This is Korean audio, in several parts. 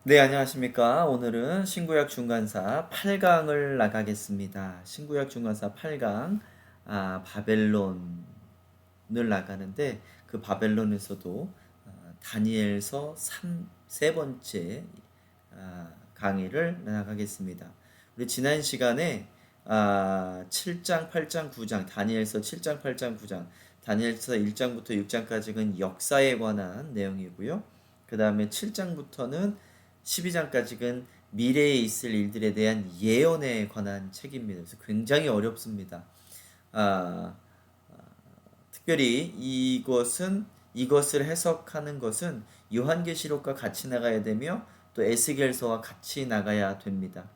네, 안녕하십니까. 오늘은 신구약 중간사 8강을 나가겠습니다. 신구약 중간사 8강, 바벨론을 나가는데, 그 바벨론에서도 다니엘서 세 번째 강의를 나가겠습니다. 우리 지난 시간에 7장, 8장, 9장, 다니엘서 7장, 8장, 9장, 다니엘서 1장부터 6장까지는 역사에 관한 내용이고요. 그 다음에 7장부터는 12장까지는 미래에 있을 일들에 대한 예언에 관한 책입니다. 그래서 굉장히 어렵습니다. 아, 특별히 이것을 해석하는 것은 요한계시록과 같이 나가야 되며 또 에스겔서와 같이 나가야 됩니다.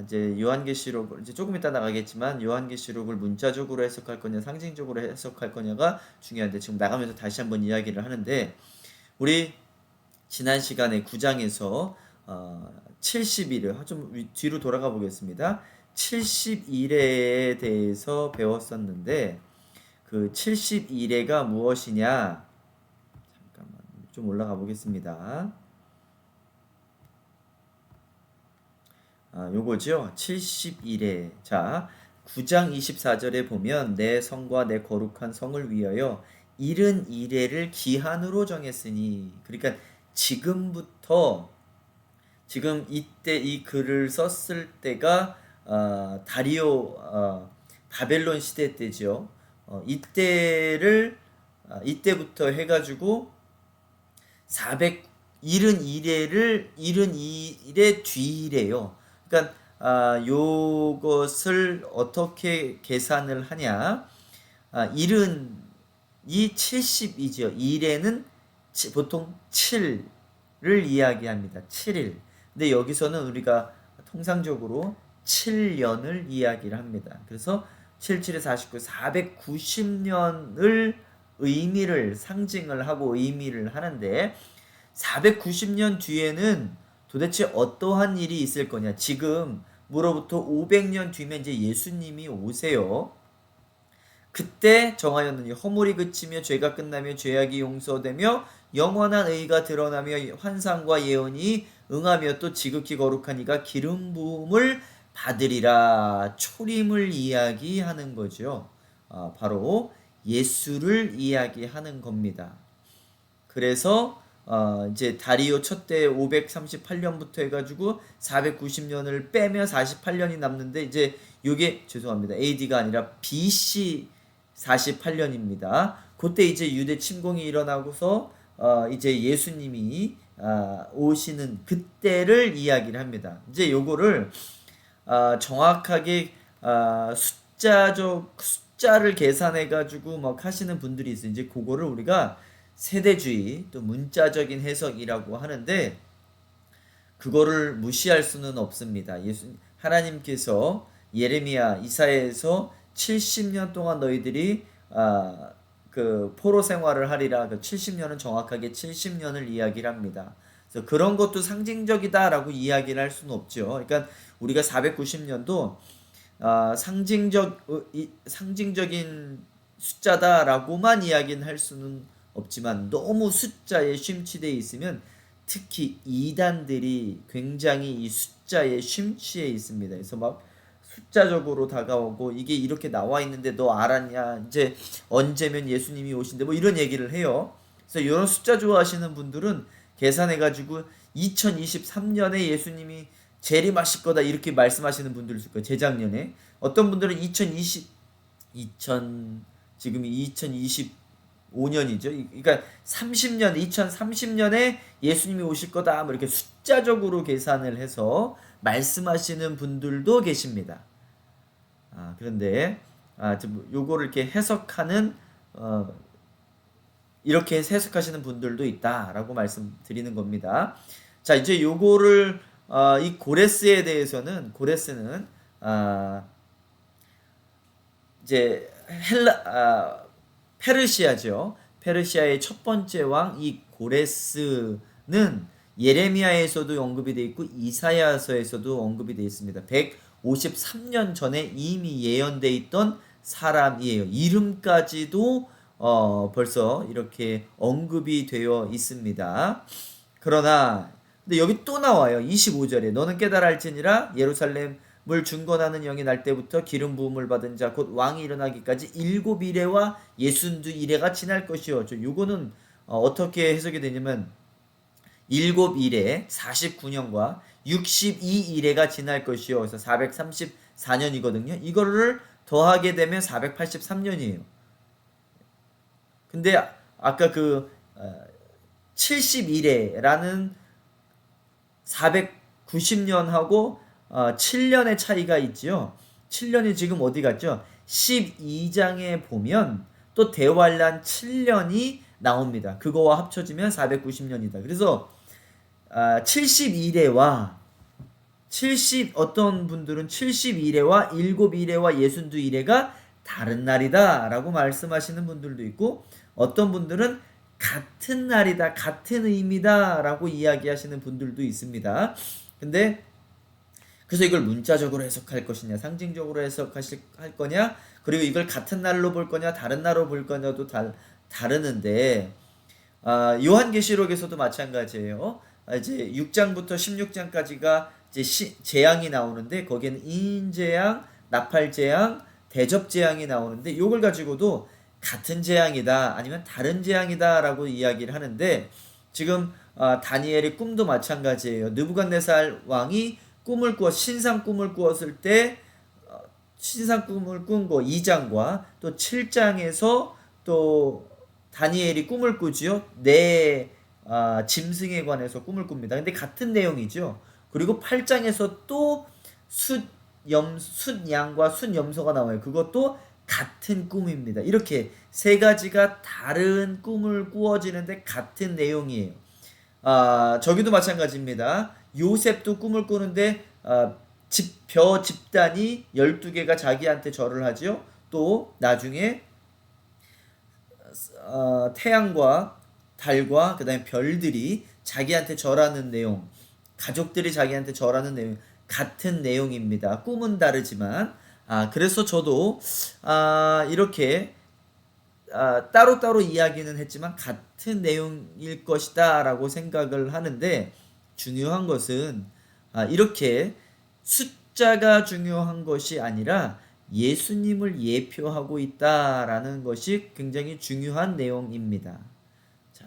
이제 요한계시록 이제 조금 이따 나가겠지만 요한계시록을 문자적으로 해석할 거냐 상징적으로 해석할 거냐가 중요한데 지금 나가면서 다시 한번 이야기를 하는데 우리 지난 시간에 9장에서 70일을 좀 뒤로 돌아가 보겠습니다. 70일에 대해서 배웠었는데 그 70일에가 무엇이냐? 잠깐만 좀 올라가 보겠습니다. 요거죠. 70일에. 자, 9장 24절에 보면 내 성과 내 거룩한 성을 위하여 70일을 기한으로 정했으니, 그러니까 지금부터 지금 이때 이 글을 썼을 때가 다리오 바벨론 시대 때죠. 이때부터 해가지고 471회를 72일의 뒤래요. 그러니까 요것을 어떻게 계산을 하냐? 70이죠. 1에는 보통 7을 이야기합니다. 7일. 근데 여기서는 우리가 통상적으로 7년을 이야기를 합니다. 그래서 7, 7에 49, 490년을 상징을 하고 의미를 하는데 490년 뒤에는 도대체 어떠한 일이 있을 거냐? 지금으로부터 500년 뒤면 이제 예수님이 오세요. 그때 정하였느니 허물이 그치며 죄가 끝나며 죄악이 용서되며 영원한 의가 드러나며 환상과 예언이 응하며 또 지극히 거룩한 이가 기름 부음을 받으리라. 초림을 이야기하는 거죠. 바로 예수를 이야기하는 겁니다. 그래서 이제 다리오 첫 때 538년부터 해가지고 490년을 빼면 48년이 남는데 이제 요게 죄송합니다. AD가 아니라 BC 48년입니다. 그때 이제 유대 침공이 일어나고서 이제 예수님이 오시는 그때를 이야기를 합니다. 이제 요거를 정확하게 숫자를 계산해 가지고 막 하시는 분들이 있어요. 이제 그거를 우리가 세대주의 또 문자적인 해석이라고 하는데 그거를 무시할 수는 없습니다. 하나님께서 예레미야 이사야에서 70년 동안 너희들이 그 포로 생활을 하리라. 그 70년은 정확하게 70년을 이야기를 합니다. 그래서 그런 것도 상징적이다라고 이야기를 할 수는 없죠. 그러니까 우리가 490년도 상징적인 숫자다라고만 이야기는 할 수는 없지만 너무 숫자에 심취되어 있으면 특히 이단들이 굉장히 이 숫자에 심취해 있습니다. 그래서 막 숫자적으로 다가오고 이게 이렇게 나와 있는데 너 알았냐? 이제 언제면 예수님이 오신대 뭐 이런 얘기를 해요. 그래서 이런 숫자 좋아하시는 분들은 계산해 가지고 2023년에 예수님이 재림하실 거다 이렇게 말씀하시는 분들 있을 거예요. 재작년에 어떤 분들은 지금이 2025년이죠. 그러니까 2030년에 예수님이 오실 거다. 뭐 이렇게 숫자적으로 계산을 해서 말씀하시는 분들도 계십니다. 그런데 요거를 이렇게 해석하는 이렇게 해석하시는 분들도 있다라고 말씀드리는 겁니다. 자, 이제 요거를 이 고레스는 이제 페르시아죠. 페르시아의 첫 번째 왕 이 고레스는 예레미야에서도 언급이 되어 있고 이사야서에서도 언급이 되어 있습니다. 153년 전에 이미 예언되어 있던 사람이에요. 이름까지도 벌써 이렇게 언급이 되어 있습니다. 그러나 근데 여기 또 나와요. 25절에 너는 깨달아 알지니라 예루살렘을 중건하는 영이 날 때부터 기름 부음을 받은 자 곧 왕이 일어나기까지 7이레와 62이레가 지날 것이요. 요거는 어떻게 해석이 되냐면 7일에 49년과 62일에가 지날 것이요. 그래서 434년이거든요. 이거를 더하게 되면 483년이에요. 근데 아까 그 71회라는 490년하고 7년의 차이가 있지요. 7년이 지금 어디 갔죠? 12장에 보면 또 대환란 7년이 나옵니다. 그거와 합쳐지면 490년이다. 그래서 71회와 어떤 분들은 71회와 7일회와 62일회가 다른 날이다 라고 말씀하시는 분들도 있고, 어떤 분들은 같은 날이다, 같은 의미다 라고 이야기하시는 분들도 있습니다. 근데 그래서 이걸 문자적으로 해석할 것이냐, 상징적으로 해석할 거냐, 그리고 이걸 같은 날로 볼 거냐, 다른 날로 볼 거냐도 다르는데, 요한계시록에서도 마찬가지예요. 이제 6장부터 16장까지가 이제 재앙이 나오는데, 거기에는 인재앙, 나팔재앙, 대접재앙이 나오는데, 이걸 가지고도 같은 재앙이다 아니면 다른 재앙이다 라고 이야기를 하는데, 지금 다니엘의 꿈도 마찬가지예요. 느부갓네살 왕이 신상 꿈을 꾸었을 때 신상 꿈을 꾼 거 2장과 또 7장에서 또 다니엘이 꿈을 꾸지요. 짐승에 관해서 꿈을 꿉니다. 근데 같은 내용이죠. 그리고 8장에서 또 숫양과 숫염소가 나와요. 그것도 같은 꿈입니다. 이렇게 세 가지가 다른 꿈을 꾸어지는데 같은 내용이에요. 저기도 마찬가지입니다. 요셉도 꿈을 꾸는데 벼 집단이 12개가 자기한테 절을 하죠. 또 나중에 태양과 달과 그 다음에 별들이 자기한테 절하는 내용, 가족들이 자기한테 절하는 내용, 같은 내용입니다. 꿈은 다르지만 그래서 저도 이렇게 따로따로 이야기는 했지만 같은 내용일 것이다 라고 생각을 하는데, 중요한 것은 이렇게 숫자가 중요한 것이 아니라 예수님을 예표하고 있다라는 것이 굉장히 중요한 내용입니다. 자,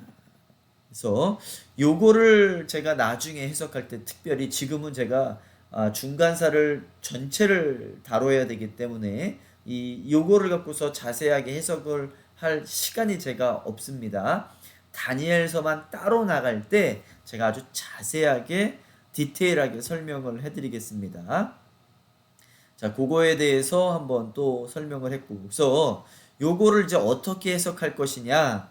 그래서 요거를 제가 나중에 해석할 때, 특별히 지금은 제가 중간사를 전체를 다뤄야 되기 때문에 요거를 갖고서 자세하게 해석을 할 시간이 제가 없습니다. 다니엘서만 따로 나갈 때 제가 아주 자세하게 디테일하게 설명을 해드리겠습니다. 자, 그거에 대해서 한번 또 설명을 했고, 그래서 요거를 이제 어떻게 해석할 것이냐,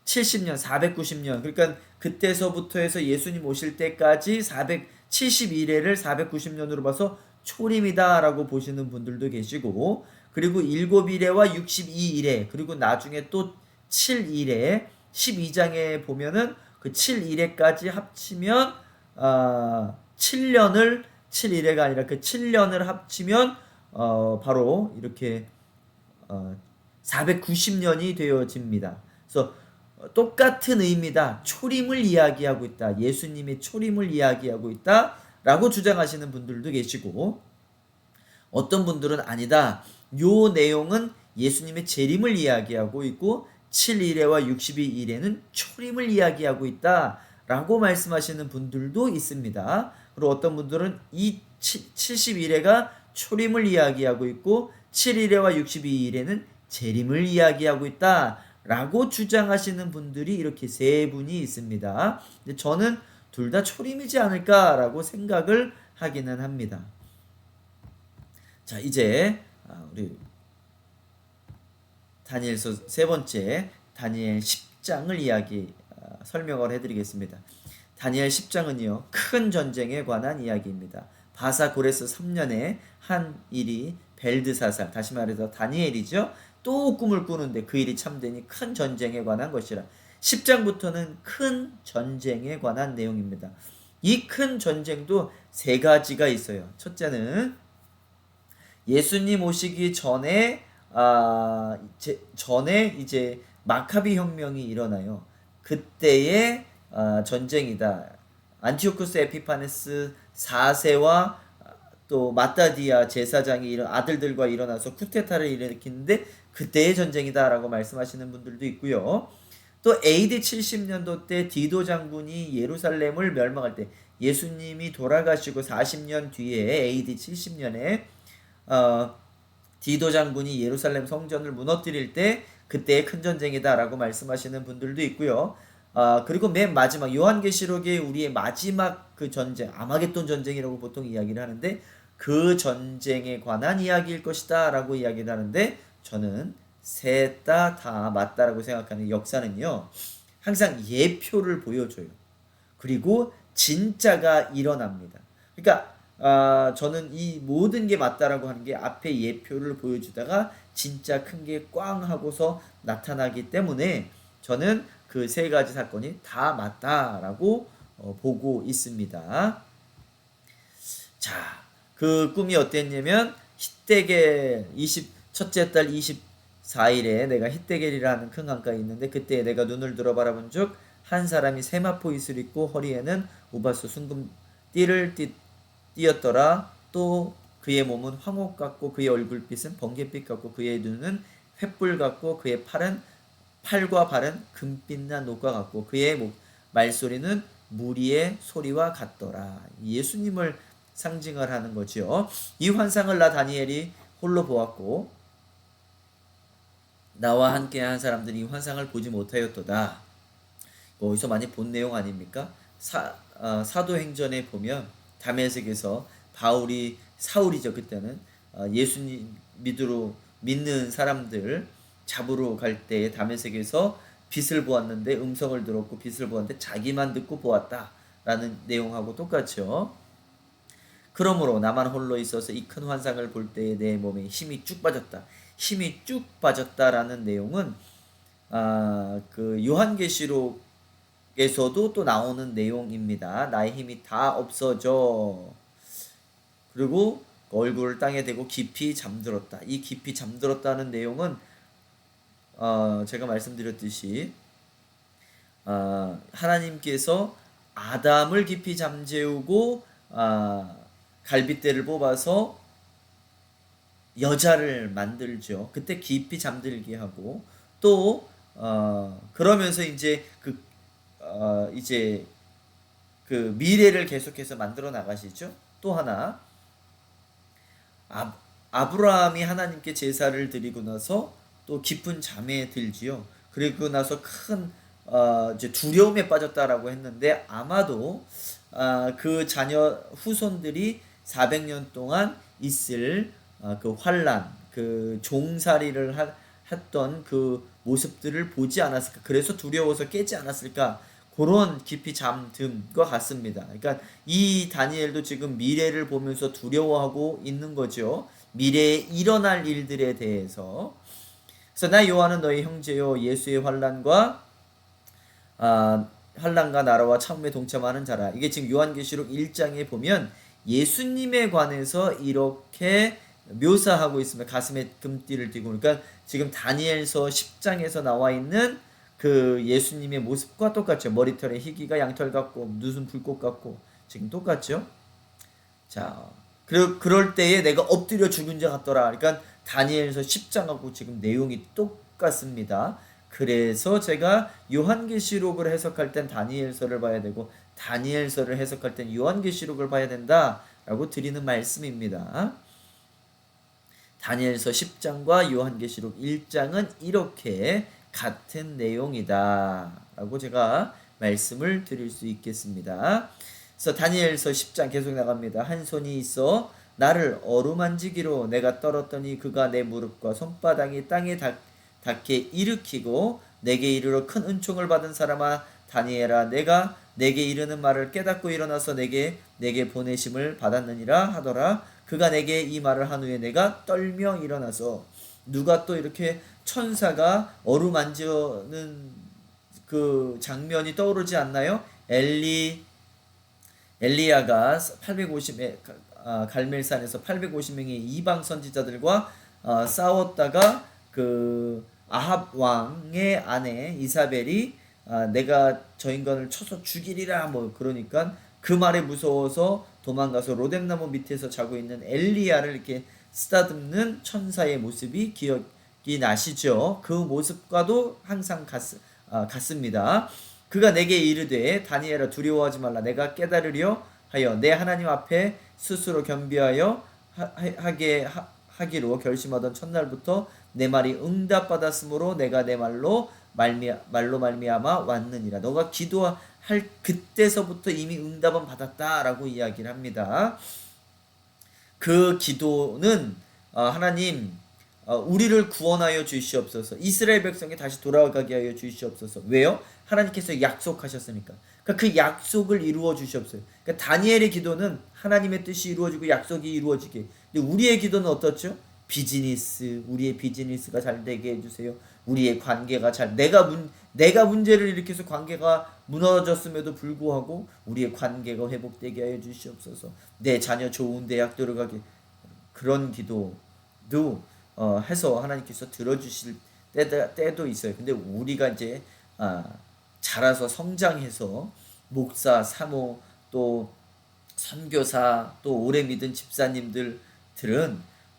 70년, 490년, 그러니까 그때서부터 해서 예수님 오실 때까지 471회를 490년으로 봐서 초림이다 라고 보시는 분들도 계시고, 그리고 7일회와 62일회, 그리고 나중에 또 7일회, 12장에 보면은 그 7일회까지 합치면 7일회가 아니라 그 7년을 합치면 바로 이렇게 490년이 되어집니다. 그래서 똑같은 의미다. 초림을 이야기하고 있다. 예수님의 초림을 이야기하고 있다 라고 주장하시는 분들도 계시고, 어떤 분들은 아니다, 요 내용은 예수님의 재림을 이야기하고 있고 7일회와 62일회는 초림을 이야기하고 있다 라고 말씀하시는 분들도 있습니다. 그리고 어떤 분들은 이 71회가 초림을 이야기하고 있고 7일회와 62일회는 재림을 이야기하고 있다 라고 주장하시는 분들이 이렇게 세 분이 있습니다. 근데 저는 둘 다 초림이지 않을까 라고 생각을 하기는 합니다. 자, 이제 우리 다니엘서 세 번째 다니엘 10장을 설명을 해드리겠습니다. 다니엘 10장은요 큰 전쟁에 관한 이야기입니다. 바사 고레스 3년에 한 일이 벨드사살, 다시 말해서 다니엘이죠, 또 꿈을 꾸는데 그 일이 참되니 큰 전쟁에 관한 것이라. 10장부터는 큰 전쟁에 관한 내용입니다. 이 큰 전쟁도 세 가지가 있어요. 첫째는 예수님 오시기 전에 이제 마카비 혁명이 일어나요. 그때의 전쟁이다. 안티오쿠스 에피파네스 4세와 또 마따디아 제사장이 이런 아들들과 일어나서 쿠데타를 일으키는데 그때의 전쟁이다라고 말씀하시는 분들도 있고요. 또 AD 70년도 때 디도 장군이 예루살렘을 멸망할 때 예수님이 돌아가시고 40년 뒤에 AD 70년에 디도 장군이 예루살렘 성전을 무너뜨릴 때 그때의 큰 전쟁이다라고 말씀하시는 분들도 있고요. 그리고 맨 마지막 요한계시록의 우리의 마지막 그 전쟁, 아마겟돈 전쟁이라고 보통 이야기를 하는데 그 전쟁에 관한 이야기일 것이다 라고 이야기를 하는데 저는 셋 다 맞다라고 생각하는. 역사는요 항상 예표를 보여줘요. 그리고 진짜가 일어납니다. 그러니까 저는 이 모든 게 맞다라고 하는 게 앞에 예표를 보여주다가 진짜 큰 게 꽝 하고서 나타나기 때문에 저는 그 세 가지 사건이 다 맞다라고 보고 있습니다. 자, 그 꿈이 어땠냐면 히데겔 첫째 달 24일에 내가 히데겔이라는 큰 강가에 있는데 그때 내가 눈을 들어 바라본 즉 한 사람이 세마포 이슬 입고 허리에는 우바스 순금 띠를 띠었더라. 또 그의 몸은 황옥 같고 그의 얼굴빛은 번갯빛 같고 그의 눈은 횃불 같고 그의 팔과 발은 금빛난 녹과 같고 그의 말소리는 무리의 소리와 같더라. 예수님을 상징을 하는 거지요. 이 환상을 나 다니엘이 홀로 보았고 나와 함께 한 사람들이 이 환상을 보지 못하였도다. 어디서 많이 본 내용 아닙니까? 사도행전에 보면 다메섹에서 사울이죠 그때는 예수님 믿는 사람들 잡으러 갈 때 다메섹에서 빛을 보았는데 음성을 들었고 빛을 보았는데 자기만 듣고 보았다라는 내용하고 똑같죠. 그러므로 나만 홀로 있어서 이 큰 환상을 볼 때에 내 몸에 힘이 쭉 빠졌다. 힘이 쭉 빠졌다라는 내용은 그 요한계시록에서도 또 나오는 내용입니다. 나의 힘이 다 없어져. 그리고 얼굴을 땅에 대고 깊이 잠들었다. 이 깊이 잠들었다는 내용은 제가 말씀드렸듯이 하나님께서 아담을 깊이 잠재우고 갈빗대를 뽑아서 여자를 만들죠. 그때 깊이 잠들게 하고 또 그러면서 이제 그 미래를 계속해서 만들어 나가시죠. 또 하나 아브라함이 하나님께 제사를 드리고 나서 또 깊은 잠에 들지요. 그리고 나서 큰 이제 두려움에 빠졌다라고 했는데 아마도 그 자녀 후손들이 400년 동안 있을 그 환란, 그 종살이를 했던 그 모습들을 보지 않았을까? 그래서 두려워서 깨지 않았을까? 그런 깊이 잠듦과 같습니다. 그러니까 이 다니엘도 지금 미래를 보면서 두려워하고 있는 거죠. 미래에 일어날 일들에 대해서. 그래서 나 요한은 너희 형제요 예수의 환란과 나라와 참음에 동참하는 자라. 이게 지금 요한계시록 1장에 보면 예수님에 관해서 이렇게 묘사하고 있으면 가슴에 금띠를 띠고, 그러니까 지금 다니엘서 10장에서 나와 있는 그 예수님의 모습과 똑같죠. 머리털에 희귀가 양털 같고 눈은 불꽃 같고 지금 똑같죠. 자, 그럴 때에 내가 엎드려 죽은 자 같더라. 그러니까 다니엘서 10장하고 지금 내용이 똑같습니다. 그래서 제가 요한계시록을 해석할 땐 다니엘서를 봐야 되고 다니엘서를 해석할 땐 요한계시록을 봐야 된다라고 드리는 말씀입니다. 다니엘서 10장과 요한계시록 1장은 이렇게 같은 내용이다 라고 제가 말씀을 드릴 수 있겠습니다. 그래서 다니엘서 10장 계속 나갑니다. 한 손이 있어 나를 어루만지기로 내가 떨었더니 그가 내 무릎과 손바닥이 땅에 닿게 일으키고 내게 이르러 큰 은총을 받은 사람아 다니엘아 내가 내게 이르는 말을 깨닫고 일어나서 내게 보내심을 받았느니라 하더라. 그가 내게 이 말을 한 후에 내가 떨며 일어나서. 누가 또 이렇게 천사가 어루만지는 그 장면이 떠오르지 않나요? 엘리야가 850에 갈멜산에서 850명의 이방 선지자들과 싸웠다가 그 아합 왕의 아내 이사벨이 내가 저 인간을 쳐서 죽이리라 뭐 그러니까 그 말에 무서워서 도망가서 로뎀나무 밑에서 자고 있는 엘리야를 이렇게 쓰다듬는 천사의 모습이 기억이 나시죠? 그 모습과도 항상 같습니다. 그가 내게 이르되 다니엘아 두려워하지 말라. 내가 깨달으려 하여 내 하나님 앞에 스스로 겸비하여 하기로 결심하던 첫날부터 내 말이 응답받았으므로 내가 내 말로 말미암아 왔느니라. 너가 기도할 그때서부터 이미 응답은 받았다라고 이야기를 합니다. 그 기도는 하나님 우리를 구원하여 주시옵소서. 이스라엘 백성이 다시 돌아가게 하여 주시옵소서. 왜요? 하나님께서 약속하셨으니까. 그러니까 그 약속을 이루어 주시옵소서. 그러니까 다니엘의 기도는 하나님의 뜻이 이루어지고 약속이 이루어지게. 근데 우리의 기도는 어떻죠? 우리의 비즈니스가 잘 되게 해주세요. 우리의 관계가 내가 문제를 일으켜서 관계가 무너졌음에도 불구하고 우리의 관계가 회복되게 하여 주시옵소서. 내 자녀 좋은 대학 들어가게. 그런 기도도 해서 하나님께서 들어주실 때도 있어요. 근데 우리가 이제 자라서 성장해서 목사, 사모, 또 선교사, 또 오래 믿은 집사님들은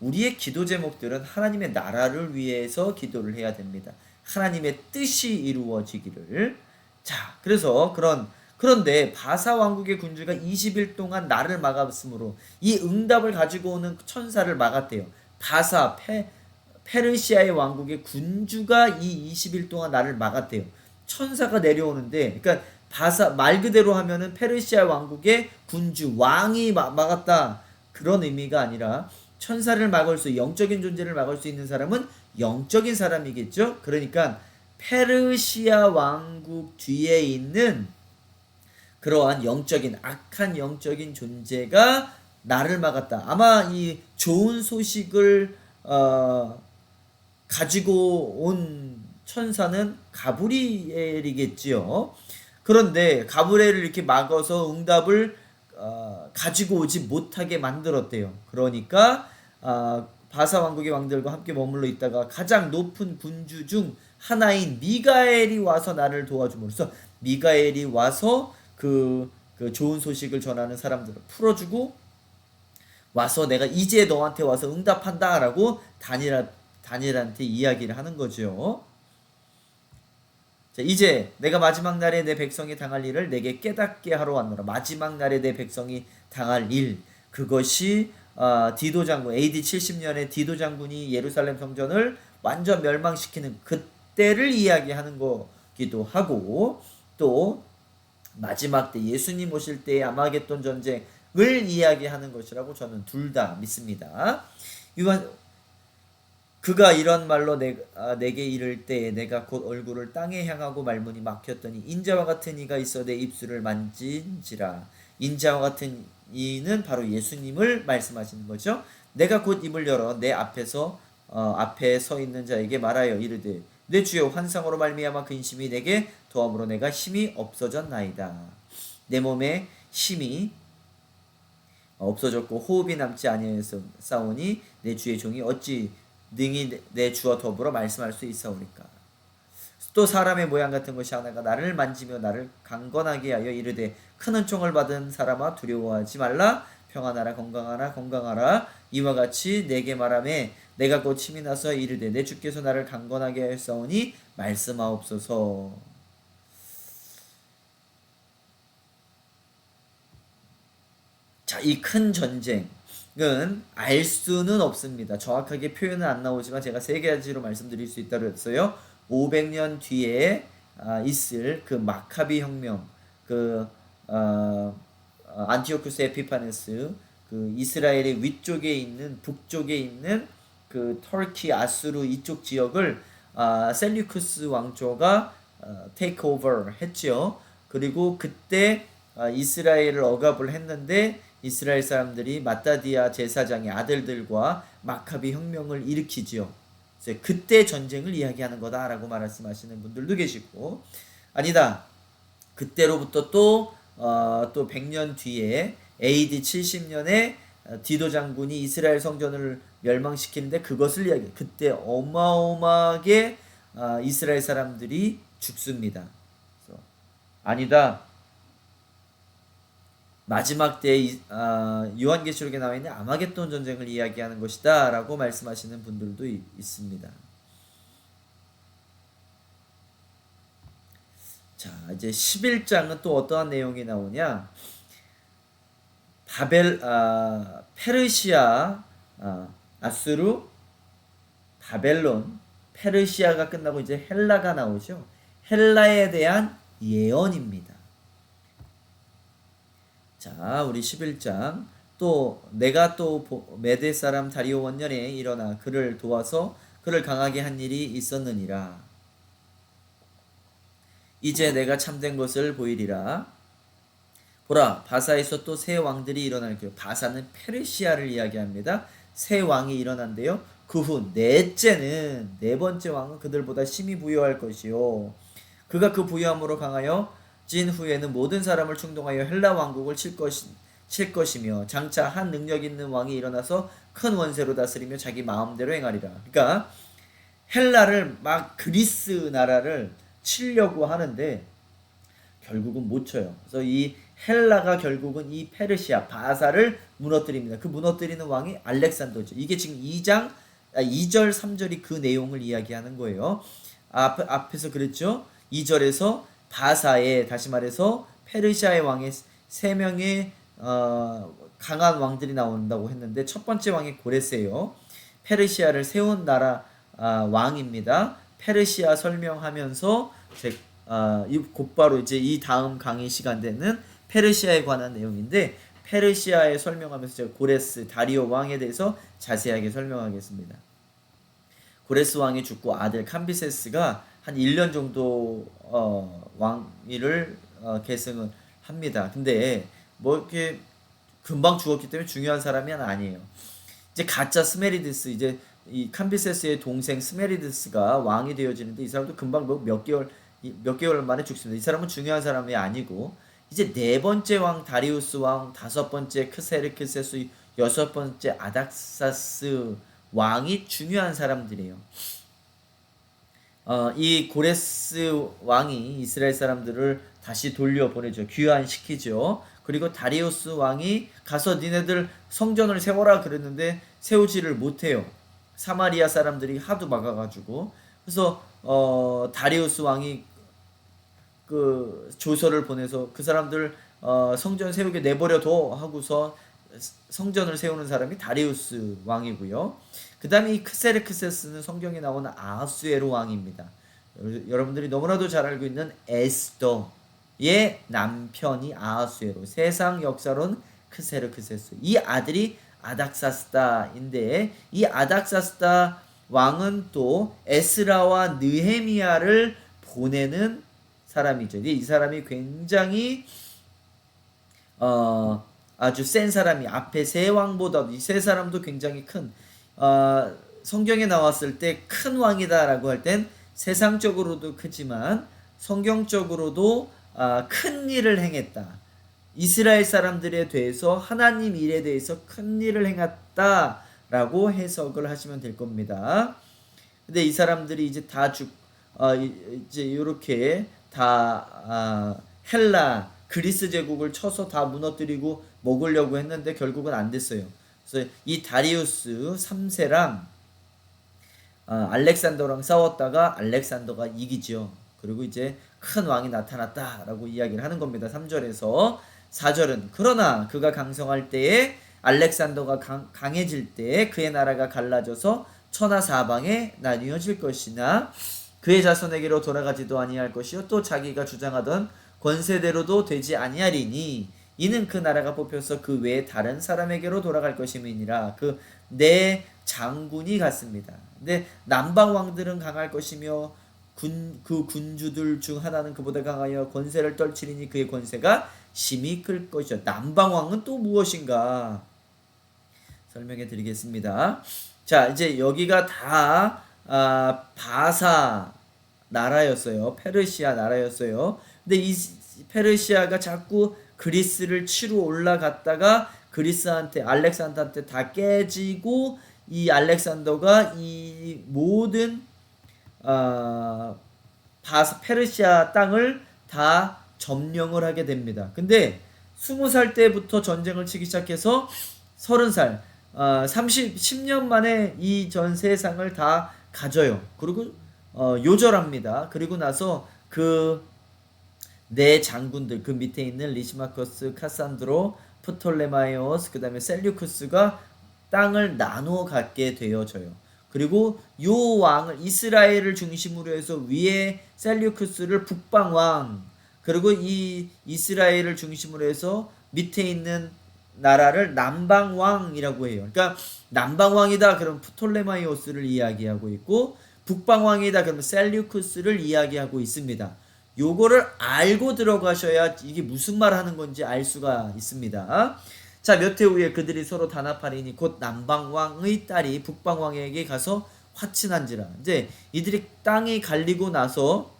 우리의 기도 제목들은 하나님의 나라를 위해서 기도를 해야 됩니다. 하나님의 뜻이 이루어지기를. 자, 그래서 그런데 바사 왕국의 군주가 20일 동안 나를 막았으므로 이 응답을 가지고 오는 천사를 막았대요. 페르시아의 왕국의 군주가 이 20일 동안 나를 막았대요. 천사가 내려오는데, 그러니까 말 그대로 하면은 페르시아 왕국의 군주, 왕이 막았다. 그런 의미가 아니라 천사를 영적인 존재를 막을 수 있는 사람은 영적인 사람이겠죠. 그러니까 페르시아 왕국 뒤에 있는 그러한 악한 영적인 존재가 나를 막았다. 아마 이 좋은 소식을 가지고 온 천사는 가브리엘이겠지요. 그런데 가브리엘을 이렇게 막아서 응답을 가지고 오지 못하게 만들었대요. 그러니까 바사 왕국의 왕들과 함께 머물러 있다가 가장 높은 군주 중 하나인 미가엘이 와서 나를 도와줌으로써 미가엘이 와서 그 좋은 소식을 전하는 사람들을 풀어주고 와서 내가 이제 너한테 와서 응답한다라고 다니엘한테 이야기를 하는 거죠. 자, 이제 내가 마지막 날에 내 백성이 당할 일을 내게 깨닫게 하러 왔노라. 마지막 날에 내 백성이 당할 일, 그것이 디도 장군, AD 70년에 디도 장군이 예루살렘 성전을 완전 멸망시키는 그때를 이야기하는 거기도 하고, 또 마지막 때 예수님 오실 때의 아마겟돈 전쟁을 이야기하는 것이라고 저는 둘 다 믿습니다. 그가 이런 말로 내게 이를 때에 내가 곧 얼굴을 땅에 향하고 말문이 막혔더니 인자와 같은 이가 있어 내 입술을 만진지라. 인자와 같은 이는 바로 예수님을 말씀하시는 거죠. 내가 곧 입을 열어 내 앞에 서 있는 자에게 말하여 이르되 내 주여 환상으로 말미암아 근심이 내게 더함으로 내가 힘이 없어졌나이다. 내 몸에 힘이 없어졌고 호흡이 남지 아니하여서 싸우니 내 주의 종이 어찌 능히 내 주와 더불어 말씀할 수 있사오리까. 또 사람의 모양 같은 것이 하나가 나를 만지며 나를 강건하게 하여 이르되 큰 은총을 받은 사람아 두려워하지 말라. 평안하라 건강하라 이와 같이 내게 말하매 내가 곧 힘이 나서 이르되 내 주께서 나를 강건하게 하였사오니 말씀하옵소서. 자, 이 큰 전쟁은 알 수는 없습니다. 정확하게 표현은 안 나오지만 제가 세 가지로 말씀드릴 수 있다고 했어요. 500년 뒤에 있을 그 마카비 혁명, 안티오쿠스 에피파네스, 그 이스라엘의 위쪽에 있는 북쪽에 있는 그 터키 아수르 이쪽 지역을 셀류쿠스 왕조가 테이크 오버 했죠. 그리고 그때 이스라엘을 억압을 했는데 이스라엘 사람들이 마따디아 제사장의 아들들과 마카비 혁명을 일으키지요. 그래서 그때 전쟁을 이야기하는 거다라고 말씀하시는 분들도 계시고, 아니다, 그때로부터 또 100년 뒤에 AD 70년에 디도 장군이 이스라엘 성전을 멸망시키는데 그것을 이야기해요. 그때 어마어마하게 이스라엘 사람들이 죽습니다. 그래서 아니다, 100년 뒤에 AD 70년에 디도 장군이 이스라엘 성전을 멸망시키는데 그것을 이야기해요. 그때 어마어마하게 이스라엘 사람들이 죽습니다. 그래서 아니다, 100년 뒤에 AD 70년에 디도 장군이 이스라엘 성전을 멸망시키는데 그것을 이야기해요. 그때 어마어마하게 이스라엘 사람들이 죽습니다. 마지막 때에 요한계시록에 나와 있는 아마겟돈 전쟁을 이야기하는 것이다 라고 말씀하시는 분들도 있습니다. 자, 이제 11장은 또 어떠한 내용이 나오냐? 페르시아, 아수르, 바벨론, 페르시아가 끝나고 이제 헬라가 나오죠. 헬라에 대한 예언입니다. 자, 우리 11장. 또 내가 또 메대 사람 다리오 원년에 일어나 그를 도와서 그를 강하게 한 일이 있었느니라. 이제 내가 참된 것을 보이리라. 보라, 바사에서 또 새 왕들이 일어날 거요. 바사는 페르시아를 이야기합니다. 새 왕이 일어난대요. 그 후 넷째는, 네 번째 왕은 그들보다 심히 부유할 것이요. 그가 그 부유함으로 강하여 진 후에는 모든 사람을 충동하여 헬라 왕국을 칠 것이며 장차 한 능력 있는 왕이 일어나서 큰 원세로 다스리며 자기 마음대로 행하리라. 그러니까 헬라를 막 그리스 나라를 치려고 하는데 결국은 못 쳐요. 그래서 이 헬라가 결국은 이 페르시아 바사를 무너뜨립니다. 그 무너뜨리는 왕이 알렉산더죠. 이게 지금 2절 3절이 그 내용을 이야기하는 거예요. 앞에서 그랬죠. 2절에서 바사의, 다시 말해서 페르시아의 왕의 3명의 강한 왕들이 나온다고 했는데 첫 번째 왕이 고레스예요. 페르시아를 세운 나라 왕입니다. 페르시아 설명하면서 곧바로 이제 이 다음 강의 시간대는 페르시아에 관한 내용인데, 페르시아에 설명하면서 제가 고레스 다리오 왕에 대해서 자세하게 설명하겠습니다. 고레스 왕이 죽고 아들 캄비세스가 한 1년 정도 왕위를 계승을 합니다. 근데 뭐 이렇게 금방 죽었기 때문에 중요한 사람이 아니에요. 이제 가짜 스메리드스, 이제 이 캄비세스의 동생 스메리드스가 왕이 되어지는데 이 사람도 금방 뭐 몇 개월 만에 죽습니다. 이 사람은 중요한 사람이 아니고, 이제 네 번째 왕 다리우스 왕, 다섯 번째 크세르크세스, 여섯 번째 아닥사스 왕이 중요한 사람들이에요. 이 고레스 왕이 이스라엘 사람들을 다시 돌려보내죠. 귀환시키죠. 그리고 다리우스 왕이 가서 니네들 성전을 세워라 그랬는데 세우지를 못해요. 사마리아 사람들이 하도 막아가지고. 그래서 다리우스 왕이 그 조서를 보내서 그 사람들 성전 세우게 내버려둬 하고서 성전을 세우는 사람이 다리우스 왕이고요. 그 다음에 이 크세르크세스는 성경에 나오는 아하수에로 왕입니다. 여러분들이 너무나도 잘 알고 있는 에스더의 남편이 아하수에로, 세상 역사론 크세르크세스. 이 아들이 아닥사스다인데, 이 아닥사스다 왕은 또 에스라와 느헤미야를 보내는 사람이죠. 이 사람이 굉장히 아주 센 사람이, 앞에 세 왕보다도 이 세 사람도 굉장히 큰, 성경에 나왔을 때 큰 왕이다라고 할 땐 세상적으로도 크지만 성경적으로도 큰 일을 행했다. 이스라엘 사람들에 대해서, 하나님 일에 대해서 큰 일을 행했다라고 해석을 하시면 될 겁니다. 근데 이 사람들이 이제 이제 이렇게 다 헬라 그리스 제국을 쳐서 다 무너뜨리고 먹으려고 했는데 결국은 안 됐어요. 그래서 이 다리우스 3세랑 알렉산더랑 싸웠다가 알렉산더가 이기죠. 그리고 이제 큰 왕이 나타났다라고 이야기를 하는 겁니다. 3절에서 4절은 그러나 그가 강성할 때에, 알렉산더가 강해질 때에 그의 나라가 갈라져서 천하 사방에 나뉘어질 것이나 그의 자손에게로 돌아가지도 아니할 것이요 또 자기가 주장하던 권세대로도 되지 아니하리니 이는 그 나라가 뽑혀서 그 외에 다른 사람에게로 돌아갈 것임이니라. 그 네 장군이 같습니다. 근데 남방 왕들은 강할 것이며 그 군주들 중 하나는 그보다 강하여 권세를 떨치리니 그의 권세가 심히 클 것이요. 남방 왕은 또 무엇인가 설명해 드리겠습니다. 자, 이제 여기가 다 바사 나라였어요. 페르시아 나라였어요. 근데 이 페르시아가 자꾸 그리스를 치러 올라갔다가 그리스한테, 알렉산더한테 다 깨지고, 이 알렉산더가 이 모든 페르시아 땅을 다 점령을 하게 됩니다. 근데 20살 때부터 전쟁을 치기 시작해서 30살, 10년 만에 이 전 세상을 다 가져요. 그리고 요절합니다. 그리고 나서 그 네 장군들, 그 밑에 있는 리시마커스, 카산드로, 프톨레마이오스, 그 다음에 셀류쿠스가 땅을 나누어 갖게 되어져요. 그리고 요 왕을 이스라엘을 중심으로 해서 위에 셀류쿠스를 북방왕, 그리고 이 이스라엘을 중심으로 해서 밑에 있는 나라를 남방왕이라고 해요. 그러니까 남방왕이다 그러면 프톨레마이오스를 이야기하고 있고, 북방왕이다 그러면 셀류쿠스를 이야기하고 있습니다. 요거를 알고 들어가셔야 이게 무슨 말 하는 건지 알 수가 있습니다. 자, 몇 해 후에 그들이 서로 단합하리니 곧 남방왕의 딸이 북방왕에게 가서 화친한지라. 이제 이들이 땅이 갈리고 나서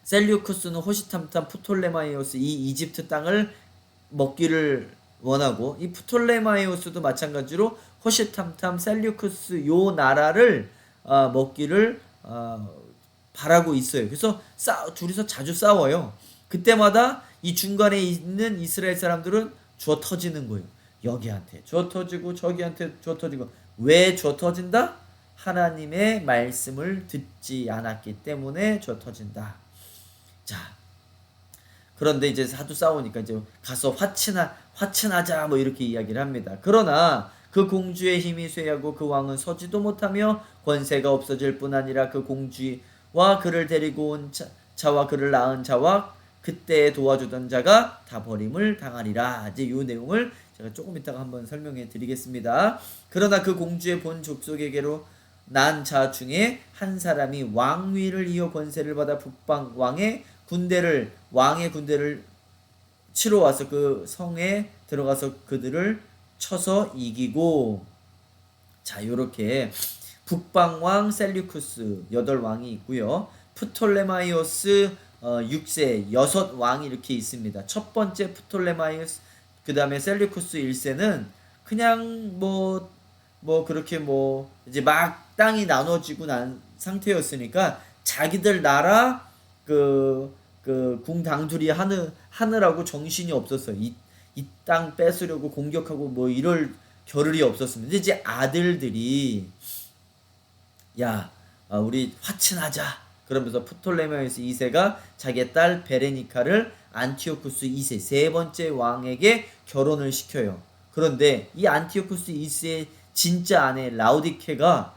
셀류쿠스는 호시탐탐 프톨레마이오스 이 이집트 땅을 먹기를 원하고, 이 프톨레마이오스도 마찬가지로 호시탐탐 셀류쿠스 요 나라를 먹기를 바라고 있어요. 그래서 둘이서 자주 싸워요. 그때마다 이 중간에 있는 이스라엘 사람들은 주워 터지는 거예요. 여기한테 주워 터지고 저기한테 주워 터지고. 왜 주워 터진다? 하나님의 말씀을 듣지 않았기 때문에 주워 터진다. 자, 그런데 이제 하도 싸우니까 이제 가서 화친하자 뭐 이렇게 이야기를 합니다. 그러나 그 공주의 힘이 쇠하고 그 왕은 서지도 못하며 권세가 없어질 뿐 아니라 그 공주와 그를 데리고 온 자와 그를 낳은 자와 그때 도와주던 자가 다 버림을 당하리라. 이제 이 내용을 제가 조금 이따가 한번 설명해 드리겠습니다. 그러나 그 공주의 본 족속에게로 난 자 중에 한 사람이 왕위를 이어 권세를 받아 북방 왕의 군대를 치러 와서 그 성에 들어가서 그들을 쳐서 이기고. 자, 요렇게 북방왕 셀류쿠스 8왕이 있고요. 프톨레마이오스 6세 6왕이 이렇게 있습니다. 첫 번째 프톨레마이오스, 그 다음에 셀류쿠스 1세는 그냥 그렇게 이제 막 땅이 나눠지고 난 상태였으니까 자기들 나라 궁당두리 하느라고 정신이 없었어요. 이 땅 뺏으려고 공격하고 이럴 겨를이 없었습니다. 이제 아들들이 우리 화친하자 그러면서 프톨레마이오스 2세가 자기의 딸 베레니카를 안티오쿠스 2세 세 번째 왕에게 결혼을 시켜요. 그런데 이 안티오쿠스 2세의 진짜 아내 라우디케가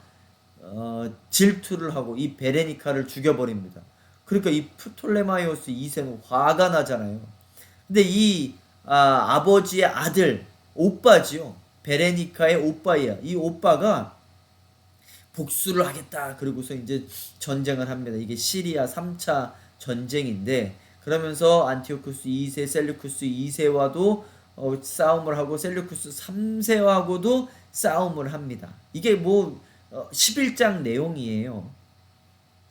질투를 하고 이 베레니카를 죽여버립니다. 그러니까 이 프톨레마이오스 2세는 화가 나잖아요. 근데 이 아버지의 아들 오빠지요. 베레니카의 오빠예요. 이 오빠가 복수를 하겠다. 그러고서 이제 전쟁을 합니다. 이게 시리아 3차 전쟁인데, 그러면서 안티오쿠스 2세, 셀류쿠스 2세와도 싸움을 하고 셀류쿠스 3세하고도 싸움을 합니다. 이게 11장 내용이에요.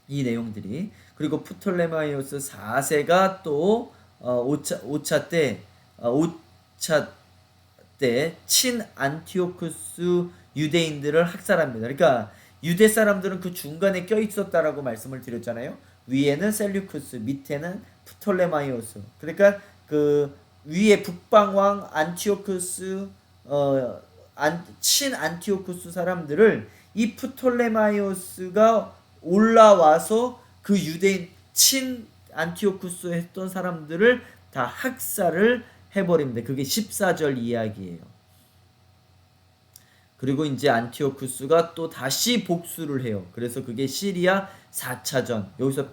이 내용들이. 그리고 프톨레마이오스 4세가 또 5차 때 친 안티오쿠스 유대인들을 학살합니다. 그러니까 유대 사람들은 그 중간에 껴 있었다라고 말씀을 드렸잖아요. 위에는 셀류쿠스, 밑에는 프톨레마이오스. 그러니까 그 위에 북방왕 안티오쿠스 친 안티오쿠스 사람들을 이 프톨레마이오스가 올라와서 그 유대인 친 안티오쿠스 했던 사람들을 다 학살을 해버립니다. 그게 14절 이야기예요. 그리고 이제 안티오쿠스가 또 다시 복수를 해요. 그래서 그게 시리아 4차전. 여기서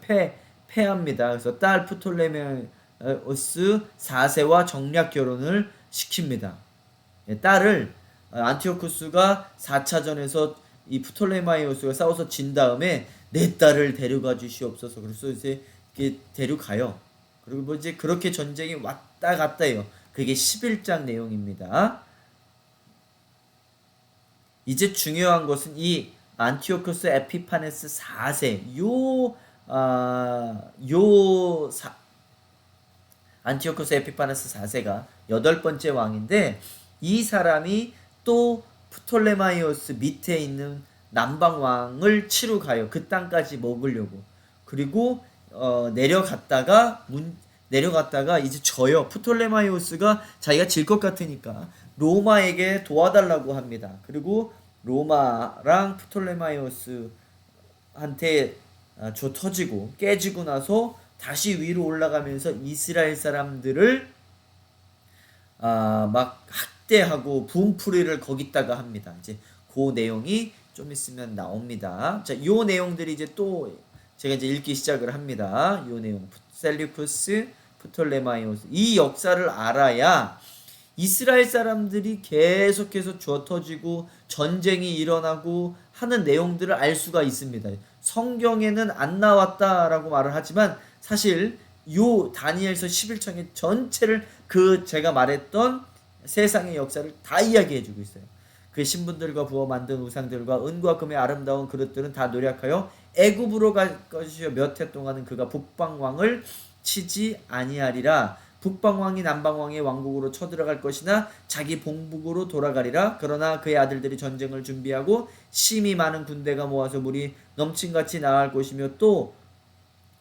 패합니다. 그래서 딸 프톨레마이오스 4세와 정략 결혼을 시킵니다. 딸을 안티오쿠스가 4차전에서 이 프톨레마이오스가 싸워서 진 다음에 내 딸을 데려가 주시옵소서. 그래서 이제 이렇게 데려가요. 그리고 이제 그렇게 전쟁이 왔다 갔다 해요. 그게 11장 내용입니다. 이제 중요한 것은 이 안티오쿠스 에피파네스 4세 안티오쿠스 에피파네스 4세가 8번째 왕인데, 이 사람이 또 프톨레마이오스 밑에 있는 남방 왕을 치러 가요. 그 땅까지 먹으려고. 그리고 내려갔다가 내려갔다가 이제 져요. 프톨레마이오스가 자기가 질 것 같으니까 로마에게 도와달라고 합니다. 그리고 로마랑 프톨레마이오스한테 줘 터지고 깨지고 나서 다시 위로 올라가면서 이스라엘 사람들을 막 학대하고 분풀이를 거기다가 합니다. 이제 그 내용이 좀 있으면 나옵니다. 자, 요 내용들이 이제 또 제가 이제 읽기 시작을 합니다. 요 내용 셀류쿠스, 프톨레마이오스 이 역사를 알아야 이스라엘 사람들이 계속해서 주어터지고 전쟁이 일어나고 하는 내용들을 알 수가 있습니다. 성경에는 안 나왔다라고 말을 하지만 사실 요 다니엘서 11장의 전체를 그 제가 말했던 세상의 역사를 다 이야기해 주고 있어요. 그 신분들과 부어 만든 우상들과 은과 금의 아름다운 그릇들은 다 노력하여 애굽으로 갈 것이요 몇 해 동안은 그가 북방왕을 치지 아니하리라. 북방왕이 남방왕의 왕국으로 쳐들어갈 것이나 자기 본국으로 돌아가리라. 그러나 그의 아들들이 전쟁을 준비하고 심히 많은 군대가 모아서 물이 넘친같이 나갈 것이며 또